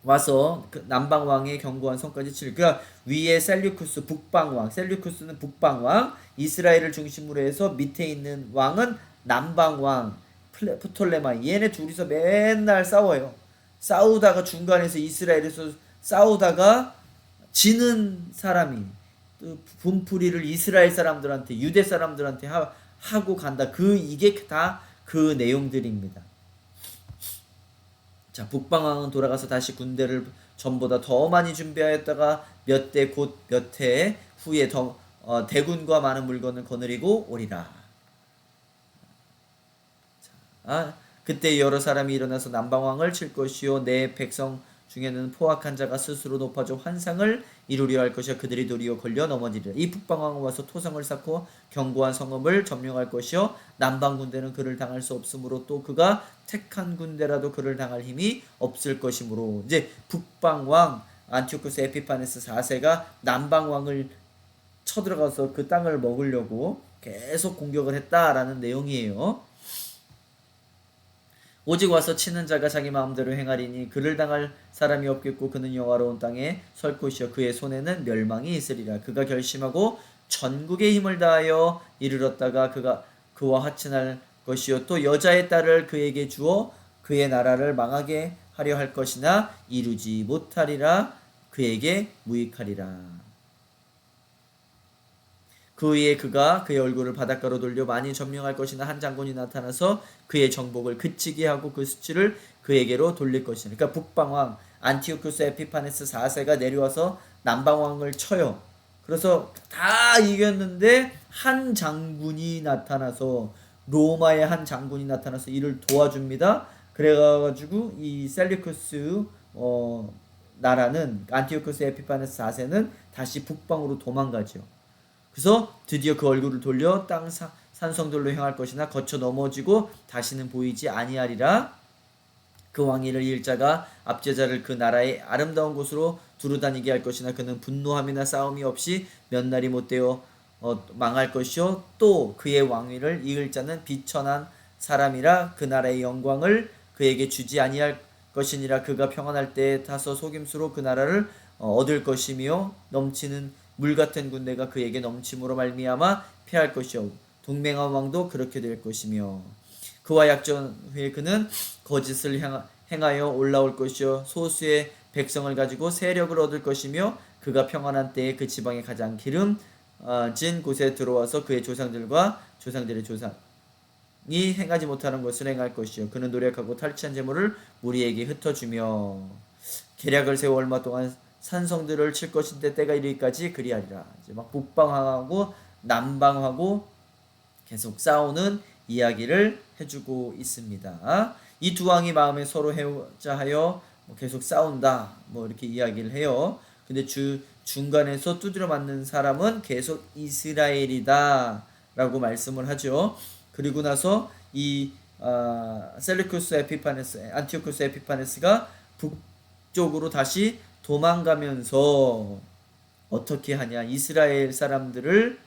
와서 그 남방왕의 견고한 성까지 치를. 그러니까 위에 셀류쿠스 북방왕, 셀류쿠스는 북방왕, 이스라엘을 중심으로 해서 밑에 있는 왕은 남방왕 프톨레마이. 얘네 둘이서 맨날 싸워요. 싸우다가 중간에서 이스라엘에서 싸우다가 지는 사람이 분풀이를 이스라엘 사람들한테 유대 사람들한테 하고 간다. 이게 다 그 내용들입니다. 자, 북방왕은 돌아가서 다시 군대를 전보다 더 많이 준비하였다가 몇 대 곧 몇 해 후에 대군과 많은 물건을 거느리고 오리라. 자, 그때 여러 사람이 일어나서 남방왕을 칠 것이요 내 백성 중에는 포악한 자가 스스로 높아져 환상을 이루려 할 것이요 그들이 도리어 걸려 넘어지리라. 이 북방왕은 와서 토성을 쌓고 견고한 성읍을 점령할 것이요 남방 군대는 그를 당할 수 없으므로 또 그가 택한 군대라도 그를 당할 힘이 없을 것이므로. 이제 북방왕 안티오쿠스 에피파네스 4세가 남방왕을 쳐들어가서 그 땅을 먹으려고 계속 공격을 했다라는 내용이에요. 오직 와서 치는 자가 자기 마음대로 행하리니 그를 당할 사람이 없겠고 그는 영화로운 땅에 설 곳이요 그의 손에는 멸망이 있으리라. 그가 결심하고 전국의 힘을 다하여 이르렀다가 그와 하친할 것이요 또 여자의 딸을 그에게 주어 그의 나라를 망하게 하려 할 것이나 이루지 못하리라. 그에게 무익하리라. 그 위에 그가 그의 얼굴을 바닷가로 돌려 많이 점령할 것이나 한 장군이 나타나서 그의 정복을 그치게 하고 그 수치를 그에게로 돌릴 것이니. 그러니까 북방왕 안티오쿠스 에피파네스 4세가 내려와서 남방왕을 쳐요. 그래서 다 이겼는데 한 장군이 나타나서 로마의 한 장군이 나타나서 이를 도와줍니다. 그래가지고 이 셀류쿠스 나라는 안티오쿠스 에피파네스 4세는 다시 북방으로 도망가죠. 그래서 드디어 그 얼굴을 돌려 땅 산성들로 향할 것이나 거쳐 넘어지고 다시는 보이지 아니하리라. 그 왕위를 이을 자가 압제자를 그 나라의 아름다운 곳으로 두루다니게 할 것이나 그는 분노함이나 싸움이 없이 몇 날이 못되어 망할 것이요 또 그의 왕위를 이을 자는 비천한 사람이라. 그 나라의 영광을 그에게 주지 아니할 것이니라. 그가 평안할 때에 타서 속임수로 그 나라를 얻을 것이며 넘치는 물 같은 군대가 그에게 넘침으로 말미암아 패할 것이요 동맹한 왕도 그렇게 될 것이며 그와 약전 후에 그는 거짓을 행하여 올라올 것이요 소수의 백성을 가지고 세력을 얻을 것이며 그가 평안한 때에 그 지방의 가장 기름진 곳에 들어와서 그의 조상들과 조상들의 조상이 행하지 못하는 것을 행할 것이요 그는 노력하고 탈취한 재물을 무리에게 흩어주며 계략을 세워 얼마 동안 산성들을 칠 것인데 때가 이르기까지 그리하리라. 이제 막 북방하고 남방하고 계속 싸우는 이야기를 해주고 있습니다. 이 두 왕이 마음에 서로 해오자 하여 계속 싸운다. 이렇게 이야기를 해요. 근데 중간에서 두드려 맞는 사람은 계속 이스라엘이다 라고 말씀을 하죠. 그리고 나서 이 셀루쿠스 에피파네스, 안티오쿠스 에피파네스가 북쪽으로 다시 도망가면서 어떻게 하냐. 이스라엘 사람들을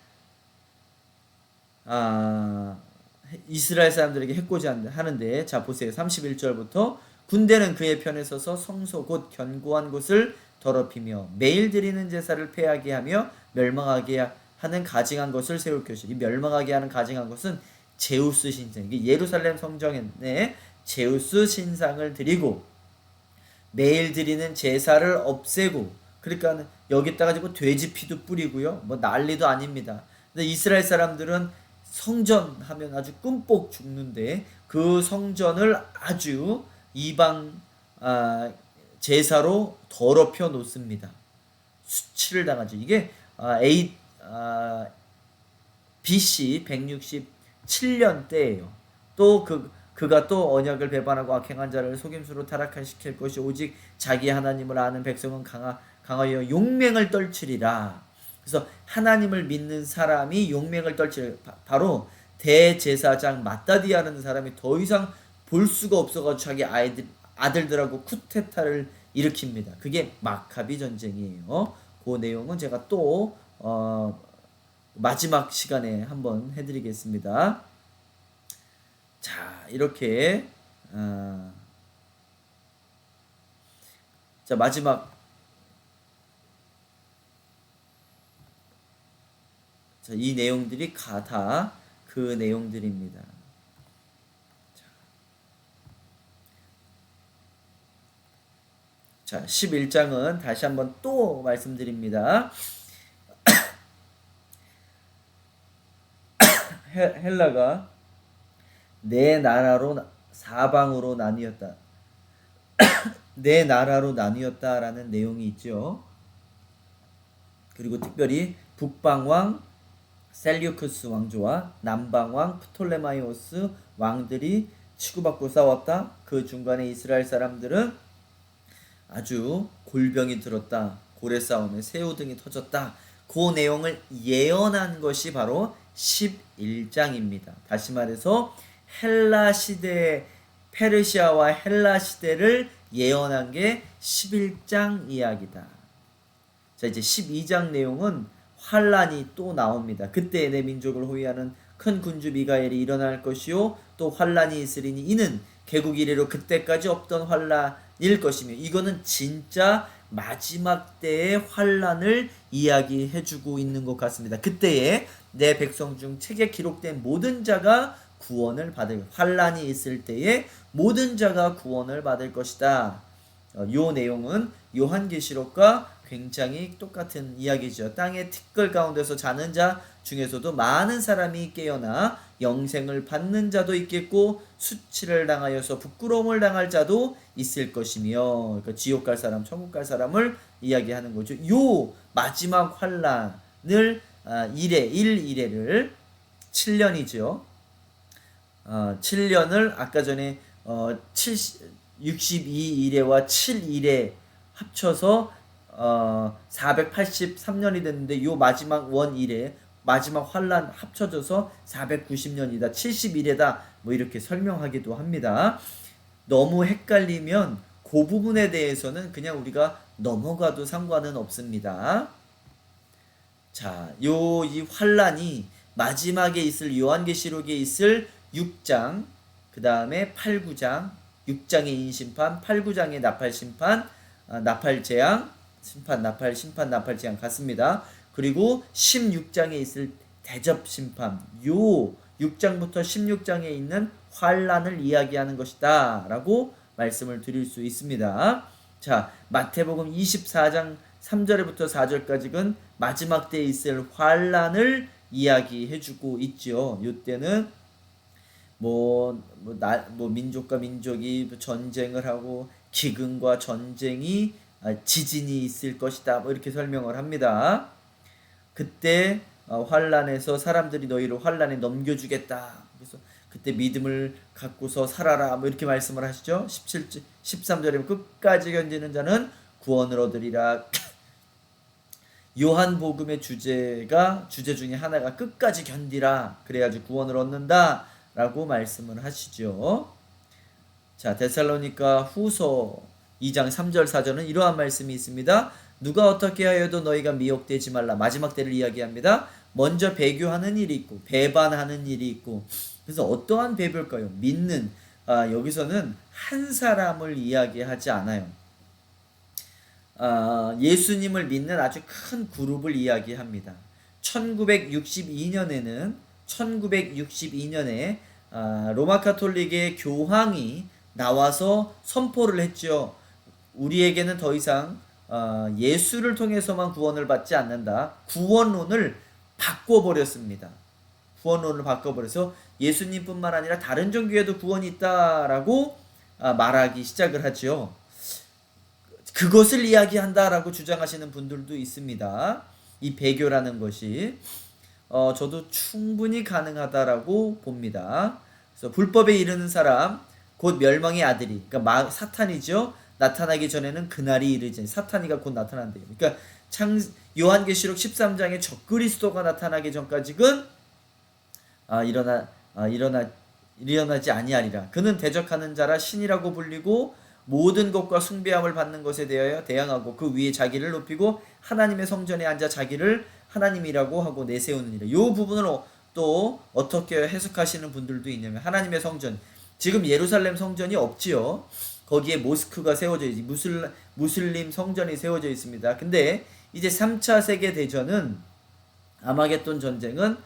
이스라엘 사람들에게 해코지 하는데, 자 보세요. 31절부터 군대는 그의 편에 서서 성소 곧 견고한 곳을 더럽히며 매일 드리는 제사를 폐하게 하며 멸망하게 하는 가증한 것을 세울 것이요. 이 멸망하게 하는 가증한 것은 제우스 신상. 이게 예루살렘 성전에 제우스 신상을 드리고 매일 드리는 제사를 없애고, 그러니까 여기다가 뭐 돼지 피도 뿌리고요. 뭐 난리도 아닙니다. 근데 이스라엘 사람들은 성전 하면 아주 끔뻑 죽는데 그 성전을 아주 이방 제사로 더럽혀 놓습니다. 수치를 당하죠. 이게 BC 167년 때예요. 또 그가 또 언약을 배반하고 악행한 자를 속임수로 타락시킬 것이 오직 자기 하나님을 아는 백성은 강하여 용맹을 떨치리라. 그래서 하나님을 믿는 사람이 용맹을 떨칠, 바로 대제사장 마따디아라는 사람이 더 이상 볼 수가 없어가지고 자기 아들들하고 쿠데타를 일으킵니다. 그게 마카비 전쟁이에요. 그 내용은 제가 또 마지막 시간에 한번 해드리겠습니다. 자, 이렇게 자, 마지막, 자, 이 내용들이 다 그 내용들입니다. 자, 11장은 다시 한번 또 말씀드립니다. 헬라가 네 나라로 사방으로 나뉘었다. 네 나라로 나뉘었다라는 내용이 있죠. 그리고 특별히 북방왕 셀류크스 왕조와 남방왕 프톨레마이오스 왕들이 치고받고 싸웠다. 그 중간에 이스라엘 사람들은 아주 골병이 들었다. 고래 싸움에 새우등이 터졌다. 그 내용을 예언한 것이 바로 11장입니다. 다시 말해서 헬라 시대, 페르시아와 헬라 시대를 예언한 게 11장 이야기다. 자, 이제 12장 내용은 환란이 또 나옵니다. 그때 내 민족을 호위하는 큰 군주 미가엘이 일어날 것이요 또 환란이 있으리니 이는 개국 이래로 그때까지 없던 환란일 것이며, 이거는 진짜 마지막 때의 환란을 이야기해주고 있는 것 같습니다. 그때에 내 백성 중 책에 기록된 모든 자가 구원을 받을, 환란이 있을 때에 모든 자가 구원을 받을 것이다. 요 내용은 요한계시록과 굉장히 똑같은 이야기죠. 땅의 티끌 가운데서 자는 자 중에서도 많은 사람이 깨어나 영생을 받는 자도 있겠고 수치를 당하여서 부끄러움을 당할 자도 있을 것이며, 그러니까 지옥 갈 사람, 천국 갈 사람을 이야기하는 거죠. 요 마지막 환란을 1일에를 7년이죠. 7년을 아까 전에 62일에와 7일에 합쳐서 483년이 됐는데, 요 마지막 원일에 마지막 환란 합쳐져서 490년이다 70일에다 뭐 이렇게 설명하기도 합니다. 너무 헷갈리면 그 부분에 대해서는 그냥 우리가 넘어가도 상관은 없습니다. 자, 이 환란이 마지막에 있을, 요한계시록에 있을 6장, 그 다음에 8, 9장, 6장의 인심판, 8, 9장의 나팔심판, 나팔재앙, 심판, 나팔, 심판, 나팔재앙 같습니다. 그리고 16장에 있을 대접심판, 요 6장부터 16장에 있는 환란을 이야기하는 것이다 라고 말씀을 드릴 수 있습니다. 자, 마태복음 24장 3절부터 4절까지는 마지막 때에 있을 환란을 이야기해주고 있죠. 이때는 민족과 민족이 전쟁을 하고 기근과 전쟁이, 지진이 있을 것이다, 뭐 이렇게 설명을 합니다. 그때 환란에서 사람들이 너희를 환란에 넘겨주겠다. 그래서 그때 믿음을 갖고서 살아라, 뭐 이렇게 말씀을 하시죠. 13절에 끝까지 견디는 자는 구원을 얻으리라. 요한복음의 주제 중에 하나가 끝까지 견디라, 그래야지 구원을 얻는다 라고 말씀을 하시죠. 자, 데살로니가 후서 2장 3절 4절은 이러한 말씀이 있습니다. 누가 어떻게 하여도 너희가 미혹되지 말라. 마지막 때를 이야기합니다. 먼저 배교하는 일이 있고 배반하는 일이 있고. 그래서 어떠한 배교일까요? 믿는, 여기서는 한 사람을 이야기하지 않아요. 예수님을 믿는 아주 큰 그룹을 이야기합니다. 1962년에 로마 카톨릭의 교황이 나와서 선포를 했죠. 우리에게는 더 이상 예수를 통해서만 구원을 받지 않는다. 구원론을 바꿔버렸습니다. 구원론을 바꿔버려서 예수님뿐만 아니라 다른 종교에도 구원이 있다라고 말하기 시작을 하죠. 그것을 이야기한다라고 주장하시는 분들도 있습니다. 이 배교라는 것이 저도 충분히 가능하다라고 봅니다. 그래서 불법에 이르는 사람 곧 멸망의 아들이, 그러니까 사탄이죠. 나타나기 전에는 그날이 이르지. 사탄이가 곧 나타난대요. 그러니까 요한계시록 13장에 적그리스도가 나타나기 전까지는 일어나지 아니하리라. 그는 대적하는 자라 신이라고 불리고 모든 것과 숭배함을 받는 것에 대하여 대항하고 그 위에 자기를 높이고 하나님의 성전에 앉아 자기를 하나님이라고 하고 내세우느니라. 이 부분을 또 어떻게 해석하시는 분들도 있냐면, 하나님의 성전, 지금 예루살렘 성전이 없지요. 거기에 모스크가 세워져 있지, 무슬림 성전이 세워져 있습니다. 근데 이제 3차 세계대전은, 아마겟돈 전쟁은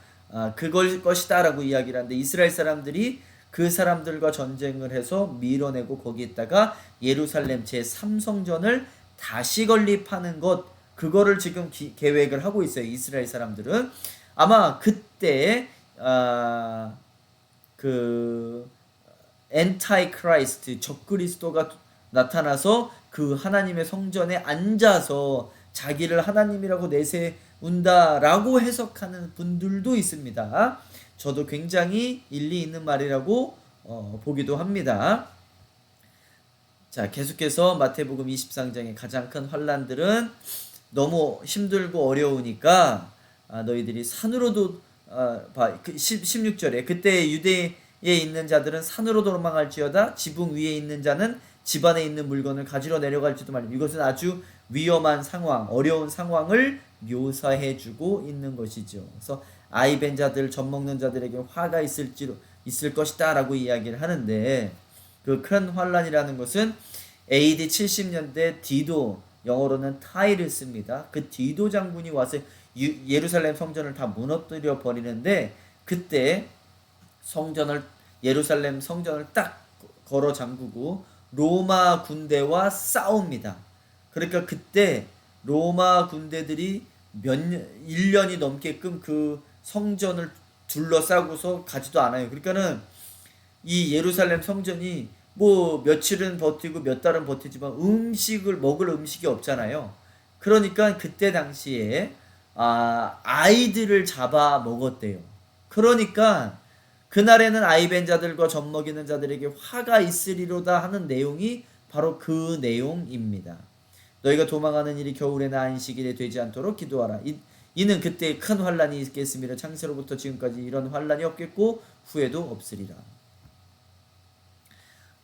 그걸 것이다 라고 이야기를 하는데, 이스라엘 사람들이 그 사람들과 전쟁을 해서 밀어내고 거기에다가 예루살렘 제3성전을 다시 건립하는 것, 그거를 지금 계획을 하고 있어요. 이스라엘 사람들은 아마 그때 그 엔타이 크라이스트, 적그리스도가 나타나서 그 하나님의 성전에 앉아서 자기를 하나님이라고 내세운다라고 해석하는 분들도 있습니다. 저도 굉장히 일리 있는 말이라고 보기도 합니다. 자, 계속해서 마태복음 23장의 가장 큰 환난들은 너무 힘들고 어려우니까 너희들이 산으로도 16절에 그때 유대에 있는 자들은 산으로 도망할지어다 지붕 위에 있는 자는 집 안에 있는 물건을 가지러 내려갈지도 말입니다. 이것은 아주 위험한 상황, 어려운 상황을 묘사해주고 있는 것이죠. 그래서 아이 뵌 자들, 젖 먹는 자들에게 화가 있을 것이다 라고 이야기를 하는데, 그 큰 환란이라는 것은 AD 70년대 디도, 영어로는 타이르스입니다. 그 디도 장군이 와서 예루살렘 성전을 다 무너뜨려 버리는데, 그때 예루살렘 성전을 딱 걸어 잠그고 로마 군대와 싸웁니다. 그러니까 그때 로마 군대들이 1년이 넘게끔 그 성전을 둘러싸고서 가지도 않아요. 그러니까는 이 예루살렘 성전이 뭐 며칠은 버티고 몇 달은 버티지만 먹을 음식이 없잖아요. 그러니까 그때 당시에 아이들을 잡아 먹었대요. 그러니까 그날에는 아이 뵌 자들과 젖 먹이는 자들에게 화가 있으리로다 하는 내용이 바로 그 내용입니다. 너희가 도망하는 일이 겨울에나 안식일에 되지 않도록 기도하라. 이는 그때 큰 환란이 있겠으므로 창세로부터 지금까지 이런 환란이 없겠고 후에도 없으리라.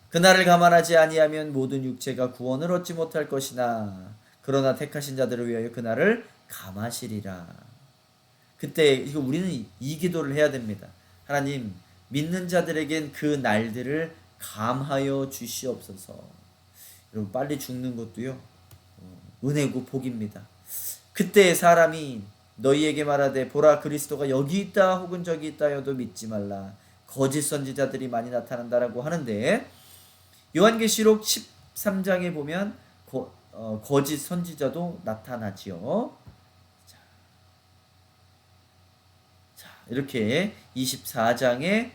그날을 감안하지 아니하면 모든 육체가 구원을 얻지 못할 것이나 그러나 택하신 자들을 위하여 그날을 감하시리라. 그때 우리는 이 기도를 해야 됩니다. 하나님, 믿는 자들에겐 그 날들을 감하여 주시옵소서. 여러분, 빨리 죽는 것도요, 은혜고 복입니다. 그때 사람이 너희에게 말하되 보라 그리스도가 여기 있다 혹은 저기 있다 하여도 믿지 말라. 거짓 선지자들이 많이 나타난다라고 하는데, 요한계시록 13장에 보면 거짓 선지자도 나타나지요. 자, 이렇게 24장의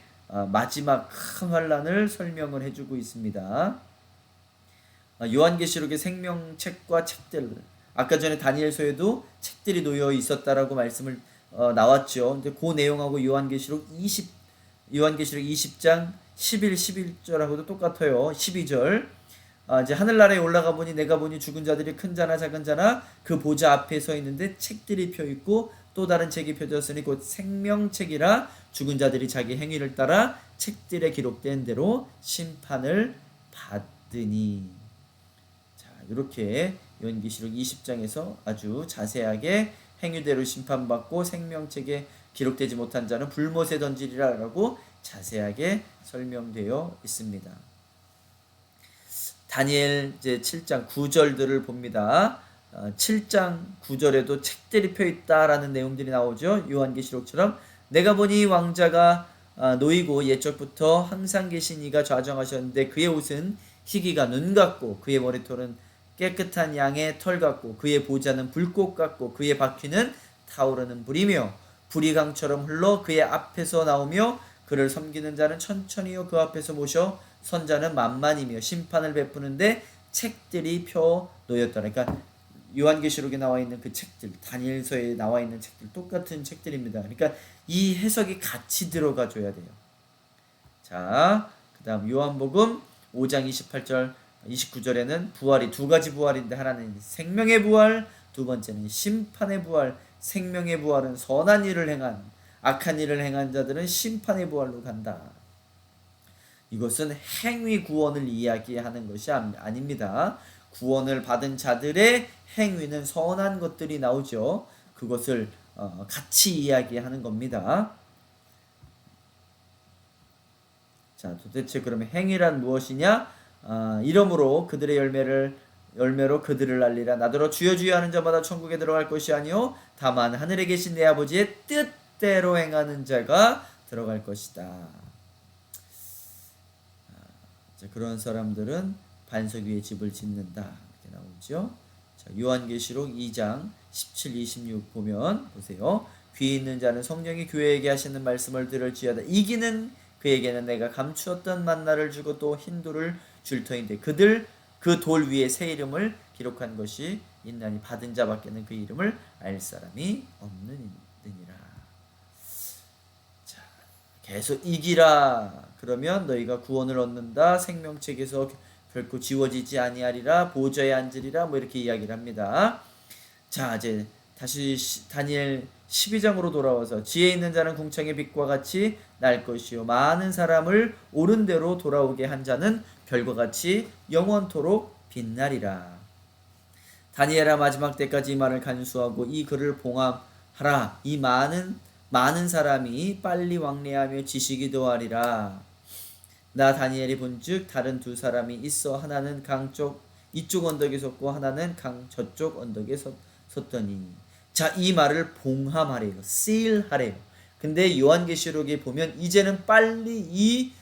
마지막 큰 환란을 설명을 해주고 있습니다. 요한계시록의 생명책과 책들, 아까 전에 다니엘서에도 책들이 놓여 있었다라고 말씀을 나왔죠. 근데 그 내용하고 요한계시록 20장 11절하고도 똑같아요. 12절. 이제 하늘나라에 올라가 보니 내가 보니 죽은 자들이 큰 자나 작은 자나 그 보좌 앞에 서 있는데 책들이 펴 있고 또 다른 책이 펴졌으니 곧 생명책이라 죽은 자들이 자기 행위를 따라 책들에 기록된 대로 심판을 받으니. 자, 이렇게 요한계시록 20장에서 아주 자세하게 행위대로 심판받고 생명책에 기록되지 못한 자는 불못에 던지리라 라고 자세하게 설명되어 있습니다. 다니엘 이제 7장 9절들을 봅니다. 7장 9절에도 책들이 펴 있다라는 내용들이 나오죠. 요한계시록처럼 내가 보니 왕자가 놓이고 옛적부터 항상 계신 이가 좌정하셨는데 그의 옷은 희기가 눈 같고 그의 머리털은 깨끗한 양의 털 같고 그의 보좌는 불꽃 같고 그의 바퀴는 타오르는 불이며 불이 강처럼 흘러 그의 앞에서 나오며 그를 섬기는 자는 천천히요 그 앞에서 모셔 선자는 만만이며 심판을 베푸는데 책들이 펴 놓였더라. 그러니까 요한계시록에 나와 있는 그 책들, 다니엘서에 나와 있는 책들 똑같은 책들입니다. 그러니까 이 해석이 같이 들어가 줘야 돼요. 자, 그다음 요한복음 5장 28절 29절에는 부활이 두 가지 부활인데 하나는 생명의 부활, 두 번째는 심판의 부활. 생명의 부활은 선한 일을 행한, 악한 일을 행한 자들은 심판의 부활로 간다. 이것은 행위 구원을 이야기하는 것이 아닙니다. 구원을 받은 자들의 행위는 선한 것들이 나오죠. 그것을 같이 이야기하는 겁니다. 자, 도대체 그러면 행위란 무엇이냐? 이러므로 그들의 열매로 그들을 알리라. 나더러 주여 주여 하는 자마다 천국에 들어갈 것이 아니요 다만 하늘에 계신 내 아버지의 뜻대로 행하는 자가 들어갈 것이다. 자, 그런 사람들은 반석 위에 집을 짓는다. 이렇게 나오죠. 자, 요한계시록 2장 17, 26 보면 보세요. 귀 있는 자는 성령이 교회에게 하시는 말씀을 들을지어다. 이기는 그에게는 내가 감추었던 만나를 주고 또 흰돌을 줄 터인데 그 돌 위에 새 이름을 기록한 것이 있나니 받은 자밖에는 그 이름을 알 사람이 없느니라. 자, 계속 이기라. 그러면 너희가 구원을 얻는다. 생명책에서 결코 지워지지 아니하리라. 보좌에 앉으리라. 뭐 이렇게 이야기를 합니다. 자, 이제 다시 다니엘 12장으로 돌아와서 지혜 있는 자는 궁창의 빛과 같이 날 것이요 많은 사람을 옳은 대로 돌아오게 한 자는 별과 같이 영원토록 빛나리라. 다니엘아 마지막 때까지 이 말을 간수하고 이 글을 봉함하라. 이 많은 사람이 빨리 왕래하며 지식이 더하리라. 나 다니엘이 본즉 다른 두 사람이 있어 하나는 강 쪽 이쪽 언덕에 섰고 하나는 강 저쪽 언덕에 섰더니 자, 이 말을 봉함하래요. seal하래요. 근데 요한계시록에 보면 이제는 빨리 이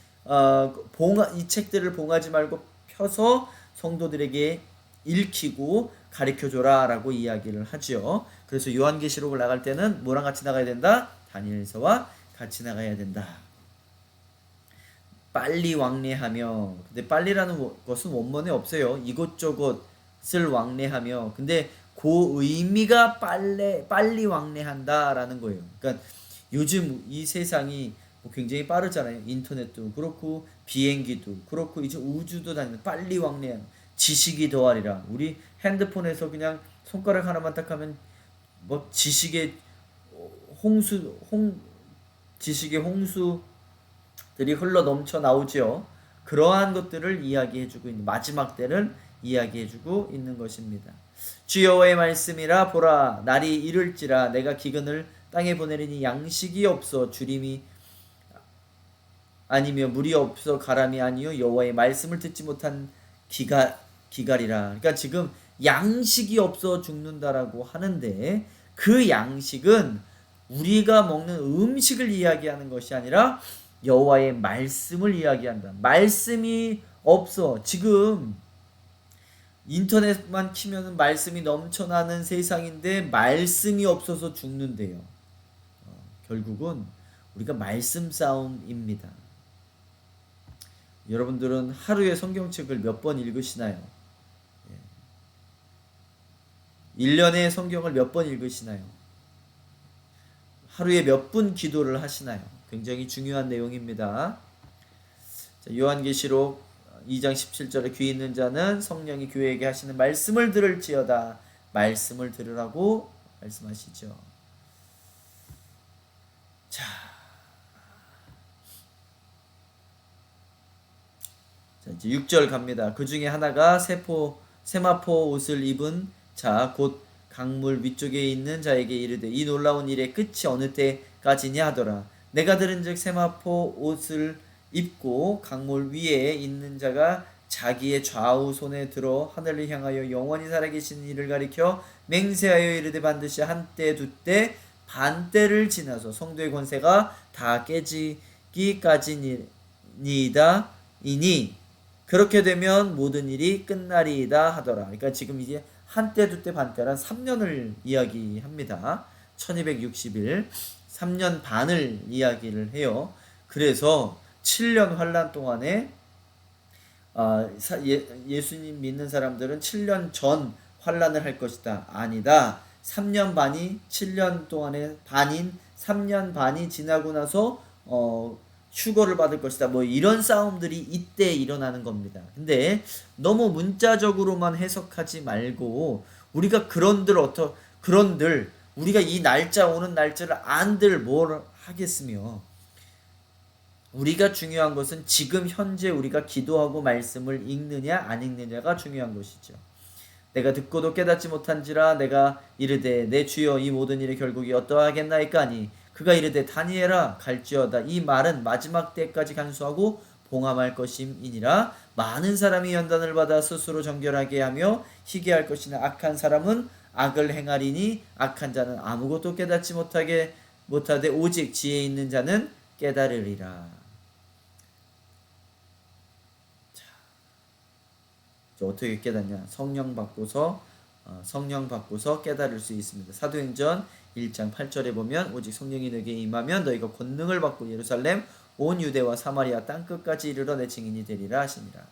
책들을 봉하지 말고 펴서 성도들에게 읽히고 가르쳐줘라 라고 이야기를 하죠. 그래서 요한계시록을 나갈 때는 뭐랑 같이 나가야 된다? 다니엘서와 같이 나가야 된다. 빨리 왕래하며, 근데 빨리라는 것은 원문에 없어요. 이곳저곳을 왕래하며, 근데 그 의미가 빨리 왕래한다라는 거예요. 그러니까 요즘 이 세상이 굉장히 빠르잖아요. 인터넷도 그렇고 비행기도 그렇고 이제 우주도 다니는 빨리 왕래하는 지식이 더하리라. 우리 핸드폰에서 그냥 손가락 하나만 딱 하면 뭐 지식의 홍수들이 흘러 넘쳐 나오죠. 그러한 것들을 이야기해주고 있는 마지막 때를 이야기해주고 있는 것입니다. 주 여호와의 말씀이라 보라 날이 이를지라 내가 기근을 땅에 보내리니 양식이 없어 주림이 아니며 물이 없어 가람이 아니요 여호와의 말씀을 듣지 못한 기갈이라. 그러니까 지금 양식이 없어 죽는다라고 하는데 그 양식은 우리가 먹는 음식을 이야기하는 것이 아니라 여호와의 말씀을 이야기한다. 말씀이 없어. 지금 인터넷만 키면 말씀이 넘쳐나는 세상인데 말씀이 없어서 죽는데요. 결국은 우리가 말씀 싸움입니다. 여러분들은 하루에 성경책을 몇 번 읽으시나요? 1년에 성경을 몇 번 읽으시나요? 하루에 몇 분 기도를 하시나요? 굉장히 중요한 내용입니다. 자, 요한계시록 2장 17절에 귀 있는 자는 성령이 교회에게 하시는 말씀을 들을지어다. 말씀을 들으라고 말씀하시죠. 자, 이제 6절 갑니다. 그 중에 하나가 세마포 옷을 입은 자, 곧 강물 위쪽에 있는 자에게 이르되 이 놀라운 일의 끝이 어느 때까지냐 하더라. 내가 들은즉 세마포 옷을 입고 강물 위에 있는 자가 자기의 좌우 손에 들어 하늘을 향하여 영원히 살아계신 이를 가리켜 맹세하여 이르되 반드시 한때 두때 반때를 지나서 성도의 권세가 다 깨지기까지니이다 이니 그렇게 되면 모든 일이 끝나리이다 하더라. 그러니까 지금 이제 한때 두때 반때란 3년을 이야기합니다. 1260일 3년 반을 이야기를 해요. 그래서 7년 환란 동안에 예수님 믿는 사람들은 7년 전 환란을 할 것이다. 아니다. 3년 반이 7년 동안의 반인 3년 반이 지나고 나서 휴거를 받을 것이다. 뭐 이런 싸움들이 이때 일어나는 겁니다. 근데 너무 문자적으로만 해석하지 말고 우리가 그런들 우리가 이 날짜 오는 날짜를 안들 뭘 하겠으며 우리가 중요한 것은 지금 현재 우리가 기도하고 말씀을 읽느냐 안 읽느냐가 중요한 것이죠. 내가 듣고도 깨닫지 못한지라 내가 이르되 내 주여 이 모든 일의 결국이 어떠하겠나이까 하니 그가 이르되 다니엘아 갈지어다 이 말은 마지막 때까지 간수하고 봉함할 것임이니라. 많은 사람이 연단을 받아 스스로 정결하게 하며 희게할 것이나 악한 사람은 악을 행하리니 악한 자는 아무것도 깨닫지 못하되 오직 지혜 있는 자는 깨달으리라. 어떻게 깨닫냐? 성령 받고서 깨달을 수 있습니다. 사도행전 1장 8절에 보면 오직 성령이 너에게 임하면 너희가 권능을 받고 예루살렘 온 유대와 사마리아 땅끝까지 이르러 내 증인이 되리라 하시니라.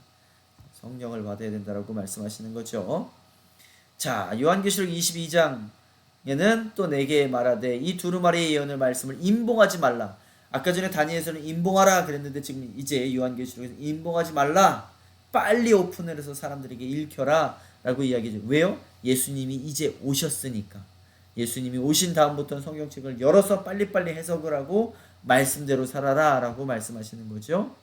성령을 받아야 된다라고 말씀하시는 거죠. 자, 요한계시록 22장에는 또 내게 말하되 이 두루마리의 예언을 말씀을 임봉하지 말라. 아까 전에 다니엘서는 임봉하라 그랬는데 지금 이제 요한계시록에서 임봉하지 말라. 빨리 오픈을 해서 사람들에게 읽혀라 라고 이야기죠. 왜요? 예수님이 이제 오셨으니까. 예수님이 오신 다음부터는 성경책을 열어서 빨리빨리 해석을 하고 말씀대로 살아라 라고 말씀하시는 거죠.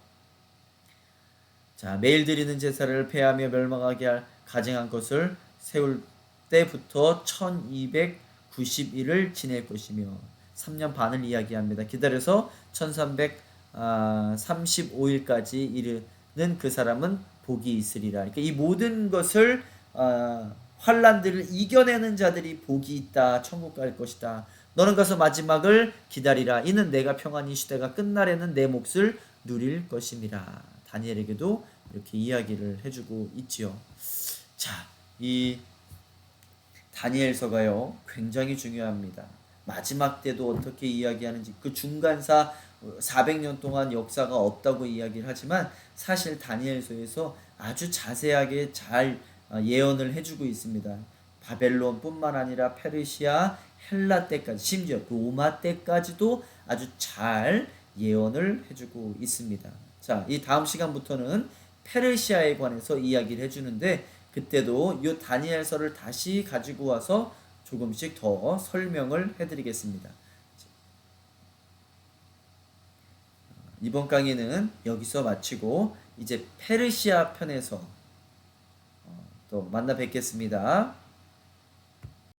자, 매일 드리는 제사를 폐하며 멸망하게 할 가증한 것을 세울 때부터 1290일을 지낼 것이며 3년 반을 이야기합니다. 기다려서 1335일까지 이르는 그 사람은 복이 있으리라. 그러니까 이 모든 것을 환란들을 이겨내는 자들이 복이 있다. 천국 갈 것이다. 너는 가서 마지막을 기다리라. 이는 내가 평안히 시대가 끝날에는 내 몫을 누릴 것임이라. 다니엘에게도 이렇게 이야기를 해주고 있지요. 자, 이 다니엘서가요 굉장히 중요합니다. 마지막 때도 어떻게 이야기하는지 그 중간사 400년 동안 역사가 없다고 이야기를 하지만 사실 다니엘서에서 아주 자세하게 잘 예언을 해주고 있습니다. 바벨론뿐만 아니라 페르시아, 헬라 때까지 심지어 로마 때까지도 아주 잘 예언을 해주고 있습니다. 자, 이 다음 시간부터는 페르시아에 관해서 이야기를 해주는데 그때도 이 다니엘서를 다시 가지고 와서 조금씩 더 설명을 해드리겠습니다. 이번 강의는 여기서 마치고 이제 페르시아 편에서 또 만나 뵙겠습니다.